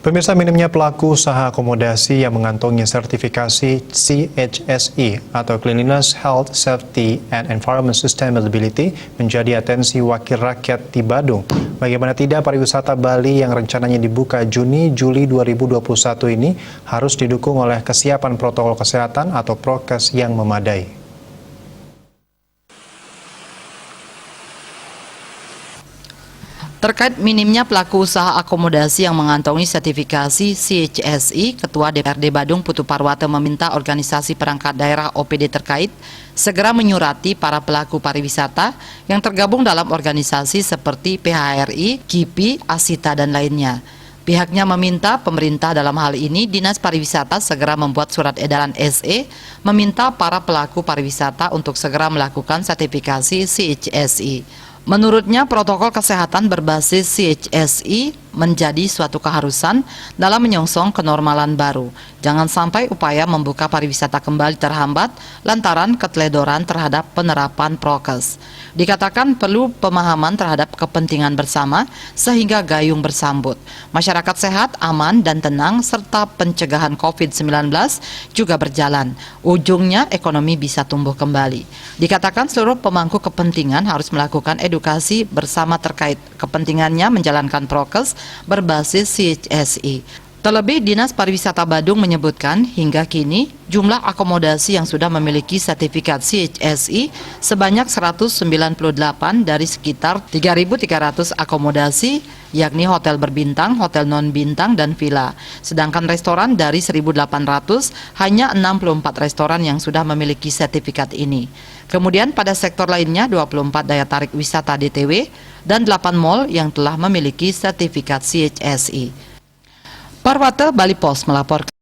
Pemirsa, minimnya pelaku usaha akomodasi yang mengantongi sertifikasi CHSE atau Cleanliness, Health, Safety, and Environment Sustainability menjadi atensi wakil rakyat di Badung. Bagaimana tidak, pariwisata Bali yang rencananya dibuka Juni-Juli 2021 ini harus didukung oleh kesiapan protokol kesehatan atau prokes yang memadai. Terkait minimnya pelaku usaha akomodasi yang mengantongi sertifikasi CHSE, Ketua DPRD Badung Putu Parwata meminta organisasi perangkat daerah OPD terkait segera menyurati para pelaku pariwisata yang tergabung dalam organisasi seperti PHRI, KIPI, ASITA, dan lainnya. Pihaknya meminta pemerintah, dalam hal ini Dinas Pariwisata, segera membuat surat edaran SE meminta para pelaku pariwisata untuk segera melakukan sertifikasi CHSE. Menurutnya, protokol kesehatan berbasis CHSE menjadi suatu keharusan dalam menyongsong kenormalan baru. Jangan sampai upaya membuka pariwisata kembali terhambat lantaran keteledoran terhadap penerapan prokes. Dikatakan perlu pemahaman terhadap kepentingan bersama sehingga gayung bersambut. Masyarakat sehat, aman, dan tenang serta pencegahan COVID-19 juga berjalan. Ujungnya ekonomi bisa tumbuh kembali. Dikatakan seluruh pemangku kepentingan harus melakukan edukasi bersama terkait kepentingannya menjalankan prokes berbasis CHSE. Terlebih, Dinas Pariwisata Badung menyebutkan hingga kini jumlah akomodasi yang sudah memiliki sertifikat CHSE sebanyak 198 dari sekitar 3.300 akomodasi, yakni hotel berbintang, hotel non-bintang, dan villa. Sedangkan restoran dari 1.800 hanya 64 restoran yang sudah memiliki sertifikat ini. Kemudian pada sektor lainnya 24 daya tarik wisata DTW dan 8 mal yang telah memiliki sertifikat CHSE. Parwata, Bali Post melaporkan.